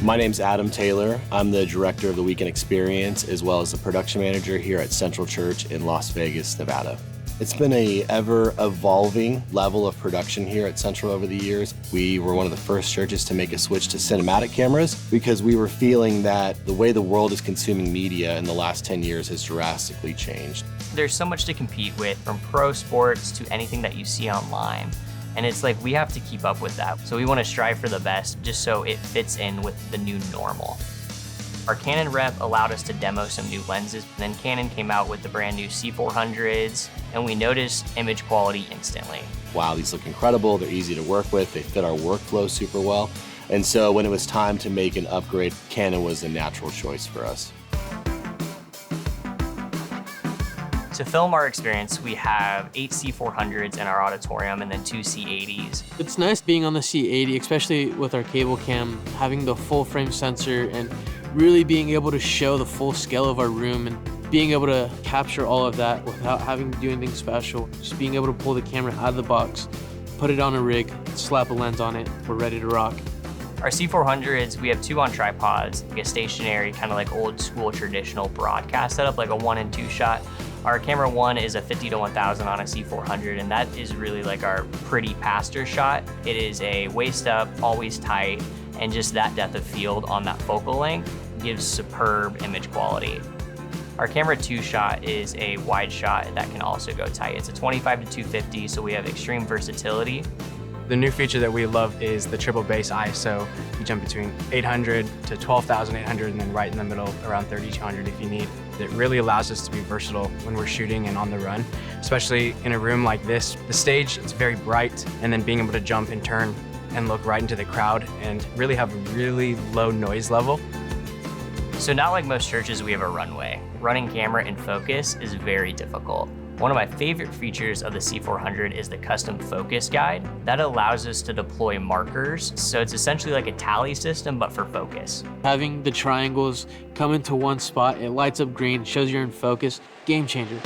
My name's Adam Taylor. I'm the director of the Weekend Experience as well as the production manager here at Central Church in Las Vegas, Nevada. It's been a ever-evolving level of production here at Central over the years. We were one of the first churches to make a switch to cinematic cameras because we were feeling that the way the world is consuming media in the last 10 years has drastically changed. There's so much to compete with, from pro sports to anything that you see online. And it's like we have to keep up with that. So we want to strive for the best just so it fits in with the new normal. Our Canon rep allowed us to demo some new lenses, and then Canon came out with the brand new C400s, and we noticed image quality instantly. Wow, these look incredible. They're easy to work with. They fit our workflow super well. And so when it was time to make an upgrade, Canon was a natural choice for us. To film our experience, we have 8 C400s in our auditorium and then 2 C80s. It's nice being on the C80, especially with our cable cam, having the full frame sensor and really being able to show the full scale of our room and being able to capture all of that without having to do anything special. Just being able to pull the camera out of the box, put it on a rig, slap a lens on it, we're ready to rock. Our C400s, we have 2 on tripods, like a stationary, kind of like old school traditional broadcast setup, like a 1 and 2 shot. Our camera 1 is a 50 to 1000 on a C400, and that is really like our pretty pastor shot. It is a waist up, always tight, and just that depth of field on that focal length gives superb image quality. Our camera 2 shot is a wide shot that can also go tight. It's a 25 to 250, so we have extreme versatility. The new feature that we love is the triple base ISO. You jump between 800 to 12,800 and then right in the middle around 3200 if you need. It really allows us to be versatile when we're shooting and on the run, especially in a room like this. The stage, it's very bright, and then being able to jump and turn and look right into the crowd and really have a really low noise level. So not like most churches, we have a runway. Running camera in focus is very difficult. One of my favorite features of the C400 is the custom focus guide. That allows us to deploy markers. So it's essentially like a tally system, but for focus. Having the triangles come into one spot, it lights up green, shows you're in focus, game changer.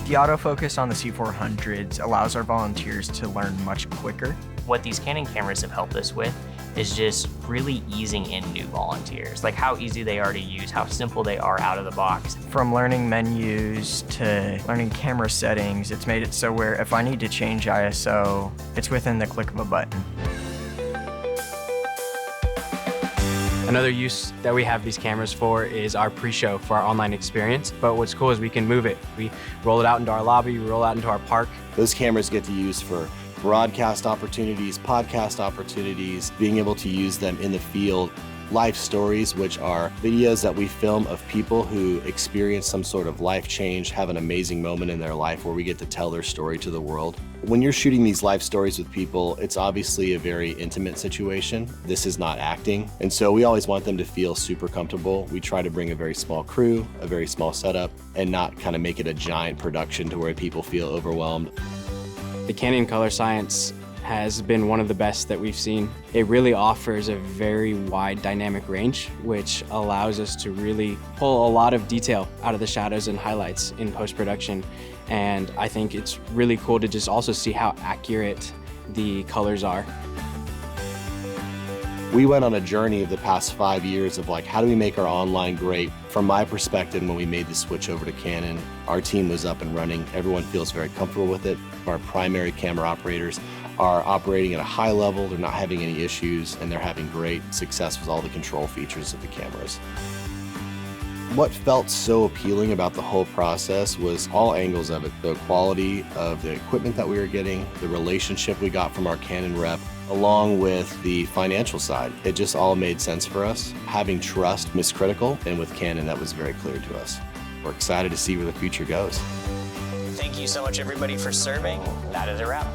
The autofocus on the C400s allows our volunteers to learn much quicker. What these Canon cameras have helped us with is just really easing in new volunteers, like how easy they are to use, how simple they are out of the box. From learning menus to learning camera settings, it's made it so where if I need to change ISO, it's within the click of a button. Another use that we have these cameras for is our pre-show for our online experience. But what's cool is we can move it. We roll it out into our lobby, we roll it out into our park. Those cameras get to use for broadcast opportunities, podcast opportunities, being able to use them in the field. Life stories, which are videos that we film of people who experience some sort of life change, have an amazing moment in their life where we get to tell their story to the world. When you're shooting these life stories with people, it's obviously a very intimate situation. This is not acting, and so we always want them to feel super comfortable. We try to bring a very small crew, a very small setup, and not kind of make it a giant production to where people feel overwhelmed. The Canon Color Science has been one of the best that we've seen. It really offers a very wide dynamic range, which allows us to really pull a lot of detail out of the shadows and highlights in post-production. And I think it's really cool to just also see how accurate the colors are. We went on a journey of the past 5 years of like, how do we make our online great? From my perspective, when we made the switch over to Canon, our team was up and running. Everyone feels very comfortable with it. Our primary camera operators are operating at a high level. They're not having any issues, and they're having great success with all the control features of the cameras. What felt so appealing about the whole process was all angles of it. The quality of the equipment that we were getting, the relationship we got from our Canon rep, along with the financial side. It just all made sense for us. Having trust was critical, and with Canon, that was very clear to us. We're excited to see where the future goes. Thank you so much, everybody, for serving. That is a wrap.